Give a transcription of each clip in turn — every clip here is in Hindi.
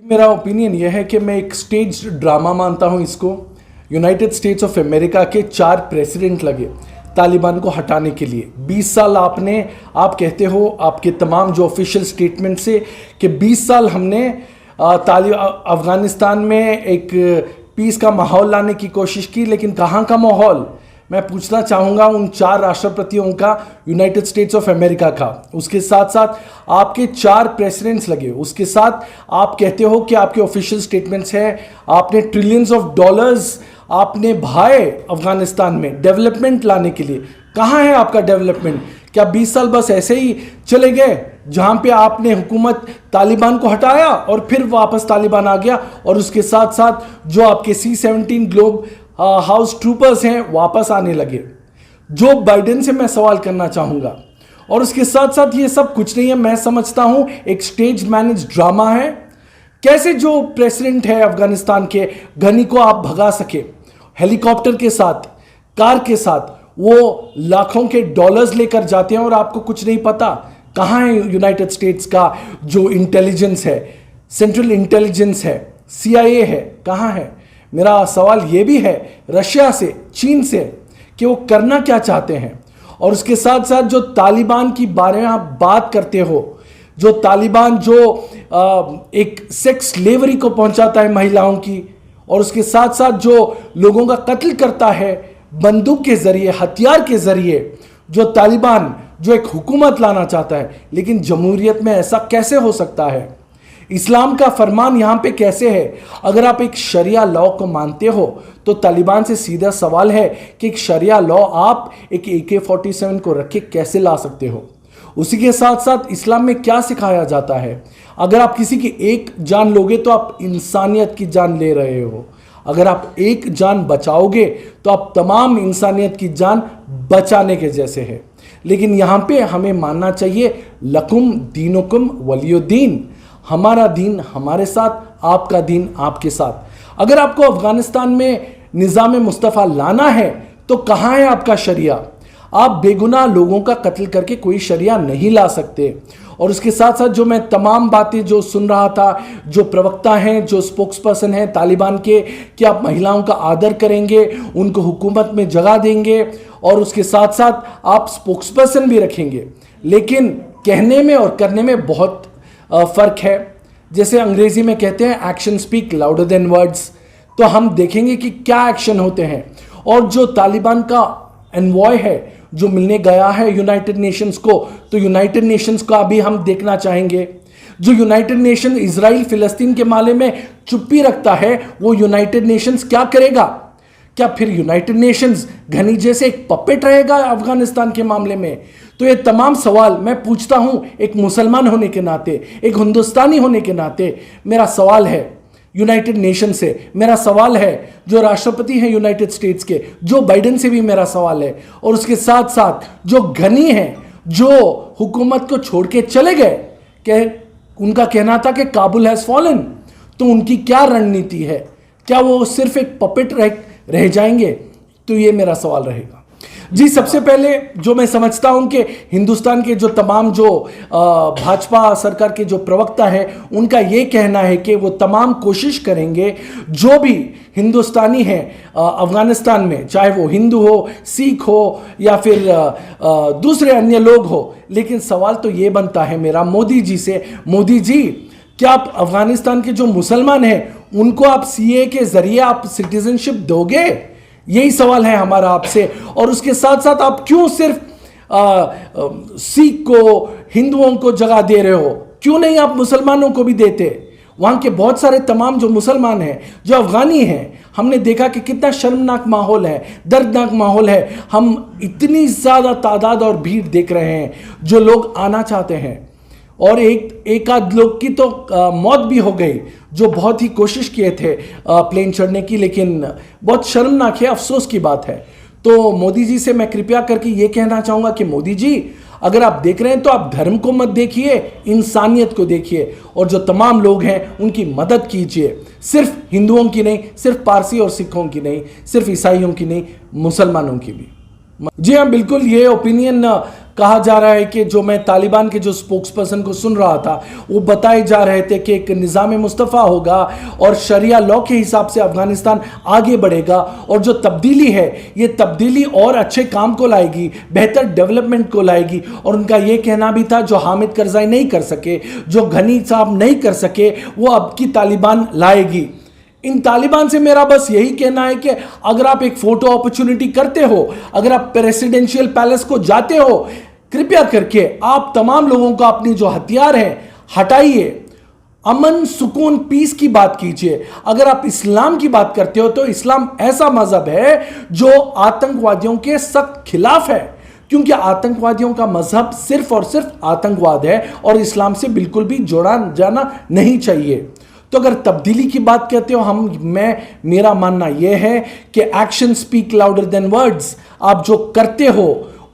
मेरा ओपिनियन यह है कि मैं एक स्टेज ड्रामा मानता हूं इसको। यूनाइटेड स्टेट्स ऑफ अमेरिका के 4 प्रेसिडेंट लगे तालिबान को हटाने के लिए। 20 साल आप कहते हो आपके तमाम जो ऑफिशियल स्टेटमेंट से कि 20 साल हमने अफगानिस्तान में एक पीस का माहौल लाने की कोशिश की, लेकिन कहाँ का माहौल? मैं पूछना चाहूँगा उन 4 राष्ट्रपतियों का, यूनाइटेड स्टेट्स ऑफ अमेरिका का, उसके साथ साथ आपके 4 प्रेसिडेंट्स लगे, उसके साथ आप कहते हो कि आपके ऑफिशियल स्टेटमेंट्स हैं, आपने ट्रिलियंस ऑफ डॉलर्स आपने भाए अफगानिस्तान में डेवलपमेंट लाने के लिए। कहाँ है आपका डेवलपमेंट? क्या 20 साल बस ऐसे ही चले गए जहाँ पे आपने हुकूमत तालिबान को हटाया और फिर वापस तालिबान आ गया, और उसके साथ साथ जो आपके C-17 ग्लोब हाउस ट्रूपर्स हैं वापस आने लगे? जो बाइडेन से मैं सवाल करना चाहूँगा। और उसके साथ साथ ये सब कुछ नहीं है, मैं समझता हूँ एक स्टेज मैनेज ड्रामा है। कैसे जो प्रेसिडेंट है अफगानिस्तान के, गनी को आप भगा सके हेलीकॉप्टर के साथ, कार के साथ, वो लाखों के डॉलर्स लेकर जाते हैं और आपको कुछ नहीं पता। कहाँ है यूनाइटेड स्टेट्स का जो इंटेलिजेंस है, सेंट्रल इंटेलिजेंस है, CIA है, कहाँ है? मेरा सवाल ये भी है रशिया से, चीन से, कि वो करना क्या चाहते हैं। और उसके साथ साथ जो तालिबान की बारे में आप बात करते हो, जो तालिबान जो एक सेक्स स्लेवरी को पहुंचाता है महिलाओं की, और उसके साथ साथ जो लोगों का कत्ल करता है बंदूक के जरिए, हथियार के जरिए, जो तालिबान जो एक हुकूमत लाना चाहता है, लेकिन जमहूरियत में ऐसा कैसे हो सकता है? इस्लाम का फरमान यहाँ पे कैसे है? अगर आप एक शरिया लॉ को मानते हो तो तालिबान से सीधा सवाल है कि एक शरिया लॉ आप एक AK-47 को रख के कैसे ला सकते हो? उसी के साथ साथ इस्लाम में क्या सिखाया जाता है? अगर आप किसी की एक जान लोगे तो आप इंसानियत की जान ले रहे हो। अगर आप एक जान बचाओगे तो आप तमाम इंसानियत की जान बचाने के जैसे है। लेकिन यहाँ पे हमें मानना चाहिए लकुम दीनुकुम वलियुद्दीन, हमारा दीन हमारे साथ, आपका दीन आपके साथ। अगर आपको अफगानिस्तान में निज़ाम मुस्तफ़ा लाना है तो कहाँ है आपका शरिया? आप बेगुनाह लोगों का कत्ल करके कोई शरिया नहीं ला सकते। और उसके साथ साथ जो मैं तमाम बातें जो सुन रहा था, जो प्रवक्ता हैं, जो स्पोक्सपर्सन हैं तालिबान के, कि आप महिलाओं का आदर करेंगे, उनको हुकूमत में जगह देंगे, और उसके साथ साथ आप स्पोक्सपर्सन भी रखेंगे, लेकिन कहने में और करने में बहुत फ़र्क है। जैसे अंग्रेजी में कहते हैं action speak louder than words. तो हम देखेंगे कि क्या एक्शन होते हैं। और जो तालिबान का एनवॉय है जो मिलने गया है यूनाइटेड नेशंस को, तो यूनाइटेड नेशंस का भी हम देखना चाहेंगे। जो यूनाइटेड नेशन इजराइल फिलिस्तीन के मामले में चुप्पी रखता है, वो यूनाइटेड नेशंस क्या करेगा? क्या फिर यूनाइटेड नेशंस घनी जैसे एक पपेट रहेगा अफगानिस्तान के मामले में? तो ये तमाम सवाल मैं पूछता हूं एक मुसलमान होने के नाते, एक हिंदुस्तानी होने के नाते। मेरा सवाल है यूनाइटेड नेशन से, मेरा सवाल है जो राष्ट्रपति हैं यूनाइटेड स्टेट्स के, जो बाइडेन से भी मेरा सवाल है, और उसके साथ साथ जो घनी हैं, जो हुकूमत को छोड़ के चले गए, कि उनका कहना था कि काबुल हैज़ फॉलन, तो उनकी क्या रणनीति है? क्या वो सिर्फ एक पपेट रह जाएंगे? तो ये मेरा सवाल रहेगा जी। सबसे पहले जो मैं समझता हूं कि हिंदुस्तान के जो तमाम जो भाजपा सरकार के जो प्रवक्ता हैं, उनका ये कहना है कि वो तमाम कोशिश करेंगे, जो भी हिंदुस्तानी हैं अफगानिस्तान में, चाहे वो हिंदू हो, सिख हो, या फिर दूसरे अन्य लोग हो। लेकिन सवाल तो ये बनता है मेरा मोदी जी से, मोदी जी क्या आप अफगानिस्तान के जो मुसलमान हैं उनको आप CA के जरिए आप सिटीजनशिप दोगे? यही सवाल है हमारा आपसे। और उसके साथ साथ आप क्यों सिर्फ सिख को, हिंदुओं को जगह दे रहे हो? क्यों नहीं आप मुसलमानों को भी देते? वहाँ के बहुत सारे तमाम जो मुसलमान हैं, जो अफगानी हैं, हमने देखा कि कितना शर्मनाक माहौल है, दर्दनाक माहौल है। हम इतनी ज़्यादा तादाद और भीड़ देख रहे हैं जो लोग आना चाहते हैं, और एक आध लोग की तो मौत भी हो गई जो बहुत ही कोशिश किए थे प्लेन चढ़ने की, लेकिन बहुत शर्मनाक है, अफसोस की बात है। तो मोदी जी से मैं कृपया करके ये कहना चाहूँगा कि मोदी जी अगर आप देख रहे हैं तो आप धर्म को मत देखिए, इंसानियत को देखिए, और जो तमाम लोग हैं उनकी मदद कीजिए। सिर्फ हिंदुओं की नहीं, सिर्फ पारसी और सिखों की नहीं, सिर्फ ईसाइयों की नहीं, मुसलमानों की भी। जी हाँ, बिल्कुल ये ओपिनियन कहा जा रहा है कि जो मैं तालिबान के जो स्पोक्स पर्सन को सुन रहा था वो बताए जा रहे थे कि एक निज़ाम मुस्तफ़ा होगा और शरिया लॉ के हिसाब से अफगानिस्तान आगे बढ़ेगा, और जो तब्दीली है ये तब्दीली और अच्छे काम को लाएगी, बेहतर डेवलपमेंट को लाएगी। और उनका ये कहना भी था जो हामिद करज़ाई नहीं कर सके, जो घनी साहब नहीं कर सके, वो अब की तालिबान लाएगी। इन तालिबान से मेरा बस यही कहना है कि अगर आप एक फोटो अपॉर्चुनिटी करते हो, अगर आप प्रेसिडेंशियल पैलेस को जाते हो, कृपया करके आप तमाम लोगों को अपनी जो हथियार हैं हटाइए, अमन सुकून पीस की बात कीजिए। अगर आप इस्लाम की बात करते हो तो इस्लाम ऐसा मजहब है जो आतंकवादियों के सख्त खिलाफ है, क्योंकि आतंकवादियों का मजहब सिर्फ और सिर्फ आतंकवाद है और इस्लाम से बिल्कुल भी जोड़ा जाना नहीं चाहिए। तो अगर तब्दीली की बात कहते हो मेरा मानना यह है कि action speak louder than words. आप जो करते हो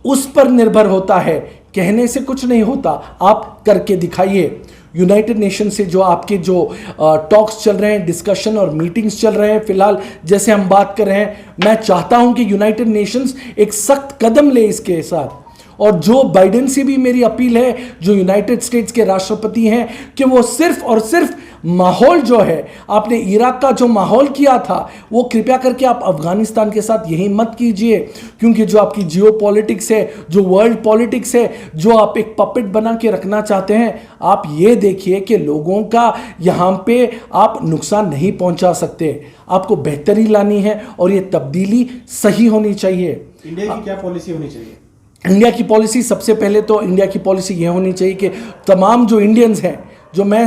उस पर निर्भर होता है, कहने से कुछ नहीं होता, आप करके दिखाइए। यूनाइटेड नेशन से जो आपके जो टॉक्स चल रहे हैं, डिस्कशन और मीटिंग्स चल रहे हैं, फिलहाल जैसे हम बात कर रहे हैं, मैं चाहता हूं कि यूनाइटेड नेशंस एक सख्त कदम ले इसके साथ। और जो बाइडेन से भी मेरी अपील है, जो यूनाइटेड स्टेट्स के राष्ट्रपति हैं, कि वो सिर्फ और सिर्फ माहौल जो है, आपने इराक का जो माहौल किया था वो कृपया करके आप अफगानिस्तान के साथ यही मत कीजिए, क्योंकि जो आपकी जियो पॉलिटिक्स है, जो वर्ल्ड पॉलिटिक्स है, जो आप एक पपेट बना के रखना चाहते हैं, आप ये देखिए कि लोगों का यहाँ पे आप नुकसान नहीं पहुँचा सकते। आपको बेहतरी लानी है और ये तब्दीली सही होनी चाहिए। इंडिया की क्या पॉलिसी होनी चाहिए? इंडिया की पॉलिसी, सबसे पहले तो इंडिया की पॉलिसी यह होनी चाहिए कि तमाम जो इंडियंस हैं, जो मैं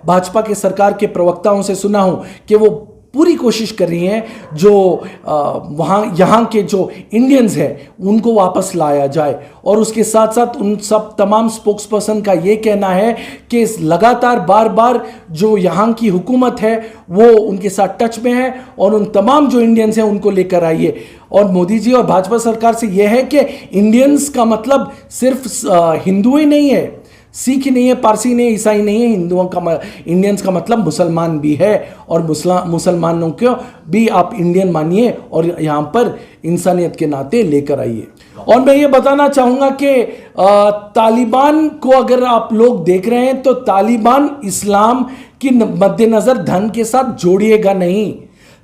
भाजपा के सरकार के प्रवक्ताओं से सुना हूं कि वो पूरी कोशिश कर रही हैं जो यहाँ के जो इंडियंस हैं उनको वापस लाया जाए। और उसके साथ साथ उन सब तमाम स्पोक्स पर्सन का ये कहना है कि लगातार बार बार जो यहाँ की हुकूमत है वो उनके साथ टच में है और उन तमाम जो इंडियंस हैं उनको लेकर आइए। और मोदी जी और भाजपा सरकार से यह है कि इंडियंस का मतलब सिर्फ हिंदू ही नहीं है, सिख ही नहीं है, पारसी नहीं है, ईसाई नहीं है, हिंदुओं का इंडियंस का मतलब मुसलमान भी है। और मुसलमानों को भी आप इंडियन मानिए और यहाँ पर इंसानियत के नाते लेकर आइए। और मैं ये बताना चाहूँगा कि तालिबान को अगर आप लोग देख रहे हैं तो तालिबान इस्लाम की मद्देनज़र धन के साथ जोड़िएगा नहीं।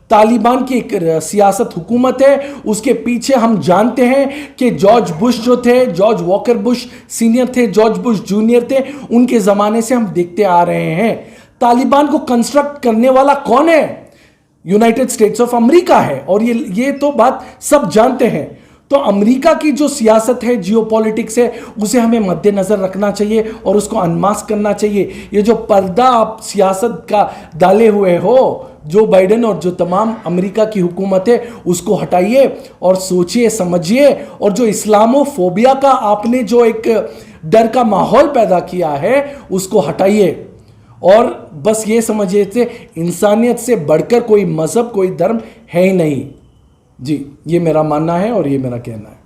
तालिबान की एक सियासत हुकूमत है, उसके पीछे हम जानते हैं कि जॉर्ज बुश जो थे, जॉर्ज वॉकर बुश सीनियर थे, जॉर्ज बुश जूनियर थे, उनके ज़माने से हम देखते आ रहे हैं। तालिबान को कंस्ट्रक्ट करने वाला कौन है? यूनाइटेड स्टेट्स ऑफ अमेरिका है, और ये तो बात सब जानते हैं। तो अमेरिका की जो सियासत है, जियोपॉलिटिक्स है, उसे हमें मद्देनज़र रखना चाहिए और उसको अनमास्क करना चाहिए। ये जो पर्दा आप सियासत का डाले हुए हो, जो बाइडेन और जो तमाम अमेरिका की हुकूमत है, उसको हटाइए और सोचिए समझिए। और जो इस्लामोफोबिया का आपने जो एक डर का माहौल पैदा किया है उसको हटाइए और बस ये समझिए कि इंसानियत से बढ़कर कोई मज़हब, कोई धर्म है ही नहीं। जी, ये मेरा मानना है और ये मेरा कहना है।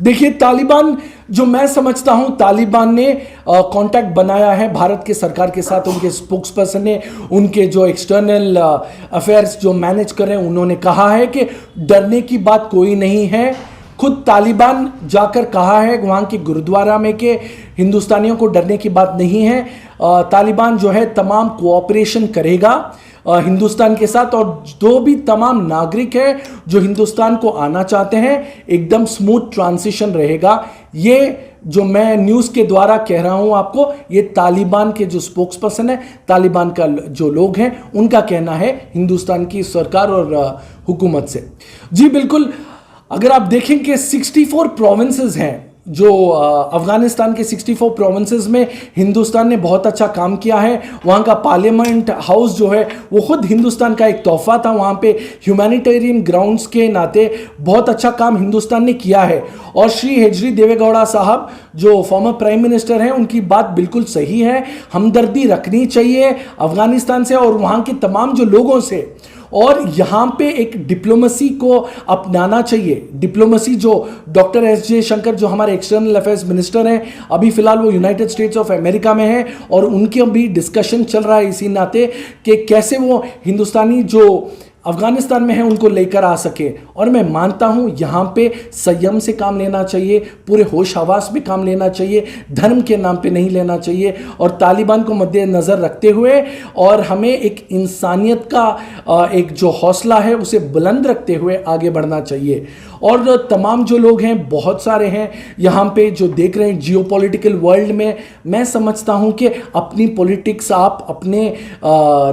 देखिए, तालिबान जो मैं समझता हूं, तालिबान ने कांटेक्ट बनाया है भारत के सरकार के साथ। उनके स्पोक्स पर्सन ने, उनके जो एक्सटर्नल अफेयर्स जो मैनेज कर रहे हैं, उन्होंने कहा है कि डरने की बात कोई नहीं है। खुद तालिबान जाकर कहा है वहाँ के गुरुद्वारा में कि हिंदुस्तानियों को डरने की बात नहीं है। तालिबान जो है तमाम कोऑपरेशन करेगा हिंदुस्तान के साथ, और जो भी तमाम नागरिक हैं जो हिंदुस्तान को आना चाहते हैं, एकदम स्मूथ ट्रांजिशन रहेगा। ये जो मैं न्यूज़ के द्वारा कह रहा हूं आपको, ये तालिबान के जो स्पोक्स पर्सन है, तालिबान का जो लोग हैं, उनका कहना है हिंदुस्तान की सरकार और हुकूमत से। जी बिल्कुल, अगर आप देखें कि 64 प्रोविंसेस हैं, जो अफ़गानिस्तान के 64 प्रोविंसेस में हिंदुस्तान ने बहुत अच्छा काम किया है। वहाँ का पार्लियामेंट हाउस जो है वो खुद हिंदुस्तान का एक तोहफा था। वहाँ पे ह्यूमैनिटेरियन ग्राउंड्स के नाते बहुत अच्छा काम हिंदुस्तान ने किया है। और श्री एच.डी. देवेगौड़ा साहब जो फॉर्मर प्राइम मिनिस्टर हैं, उनकी बात बिल्कुल सही है। हमदर्दी रखनी चाहिए अफ़गानिस्तान से और वहाँ के तमाम जो लोगों से, और यहाँ पे एक डिप्लोमेसी को अपनाना चाहिए। डिप्लोमेसी जो डॉक्टर एस जयशंकर जो हमारे एक्सटर्नल अफेयर्स मिनिस्टर हैं, अभी फ़िलहाल वो यूनाइटेड स्टेट्स ऑफ अमेरिका में हैं, और उनके भी डिस्कशन चल रहा है इसी नाते कि कैसे वो हिंदुस्तानी जो अफगानिस्तान में है उनको लेकर आ सके। और मैं मानता हूं यहां पे संयम से काम लेना चाहिए, पूरे होश हवास में काम लेना चाहिए, धर्म के नाम पे नहीं लेना चाहिए, और तालिबान को मद्देनज़र रखते हुए और हमें एक इंसानियत का एक जो हौसला है उसे बुलंद रखते हुए आगे बढ़ना चाहिए। और तमाम जो लोग हैं, बहुत सारे हैं यहाँ पे जो देख रहे हैं जियोपॉलिटिकल वर्ल्ड में, मैं समझता हूँ कि अपनी पॉलिटिक्स आप अपने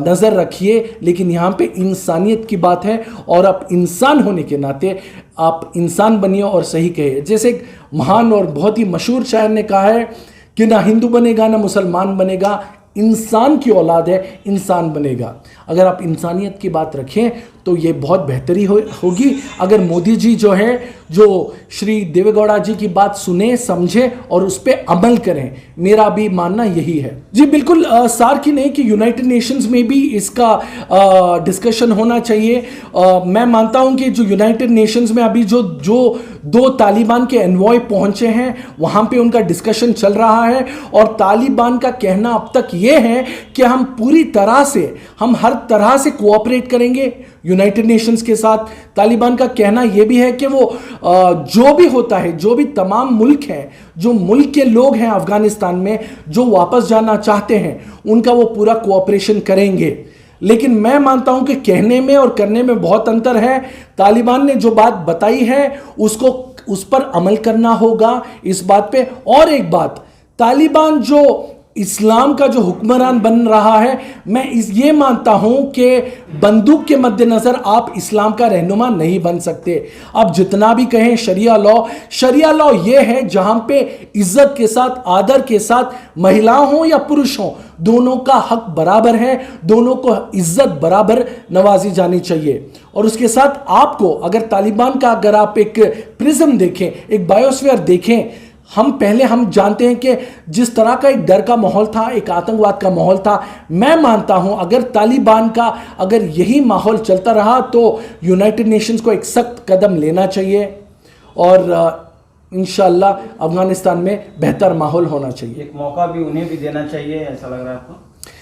नज़र रखिए, लेकिन यहाँ पे इंसानियत की बात है और आप इंसान होने के नाते आप इंसान बनिए और सही कहिए। जैसे एक महान और बहुत ही मशहूर शायर ने कहा है कि ना हिंदू बनेगा ना मुसलमान बनेगा, इंसान की औलाद है, इंसान बनेगा। अगर आप इंसानियत की बात रखें तो ये बहुत बेहतरी होगी। अगर मोदी जी जो है, जो श्री देवेगौड़ा जी की बात सुने, समझे और उस पर अमल करें, मेरा भी मानना यही है। जी बिल्कुल, सार की नहीं कि यूनाइटेड नेशंस में भी इसका डिस्कशन होना चाहिए। मैं मानता हूं कि जो यूनाइटेड नेशंस में अभी जो 2 तालिबान के एनवॉय पहुंचे हैं, वहां पे उनका डिस्कशन चल रहा है, और तालिबान का कहना अब तक ये है कि हम पूरी तरह से, हम हर तरह से कोऑपरेट करेंगे यूनाइटेड नेशंस के साथ। तालिबान का कहना यह भी है कि वो जो भी होता है, जो भी तमाम मुल्क हैं, जो मुल्क के लोग हैं अफगानिस्तान में जो वापस जाना चाहते हैं, उनका वो पूरा कोऑपरेशन करेंगे। लेकिन मैं मानता हूं कि कहने में और करने में बहुत अंतर है। तालिबान ने जो बात बताई है उसको, उस पर अमल करना होगा, इस बात पे। और एक बात, तालिबान जो इस्लाम का जो हुक्मरान बन रहा है, मैं ये मानता हूं कि बंदूक के मद्देनज़र आप इस्लाम का रहनुमा नहीं बन सकते। आप जितना भी कहें शरिया लॉ ये है जहां पे इज्जत के साथ, आदर के साथ, महिला हो या पुरुष हो, दोनों का हक बराबर है, दोनों को इज्जत बराबर नवाजी जानी चाहिए। और उसके साथ आपको, अगर तालिबान का अगर आप एक प्रिज्म देखें, एक बायोस्फीयर देखें, हम जानते हैं कि जिस तरह का एक डर का माहौल था, एक आतंकवाद का माहौल था। मैं मानता हूं अगर तालिबान का अगर यही माहौल चलता रहा तो यूनाइटेड नेशंस को एक सख्त कदम लेना चाहिए, और इंशाअल्लाह अफगानिस्तान में बेहतर माहौल होना चाहिए। एक मौका भी उन्हें भी देना चाहिए, ऐसा लग रहा है आपको,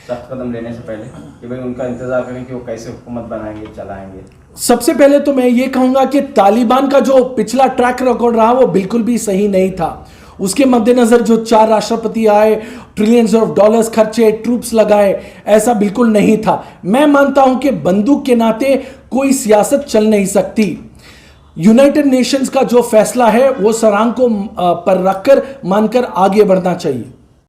सख्त कदम लेने से पहले, कि भाई उनका इंतजार करें कि वो कैसे हुकूमत बनाएंगे, चलाएंगे। सबसे पहले तो मैं ये कहूंगा कि तालिबान का जो पिछला ट्रैक रिकॉर्ड रहा वो बिल्कुल भी सही नहीं था। उसके मद्देनजर जो 4 राष्ट्रपति आए, ट्रिलियंस ऑफ डॉलर्स खर्चे, ट्रूप्स लगाए, ऐसा बिल्कुल नहीं था। मैं मानता हूं कि बंदूक के नाते कोई सियासत चल नहीं सकती। यूनाइटेड नेशंस का जो फैसला है वो सरांग को पर रखकर मानकर आगे बढ़ना चाहिए।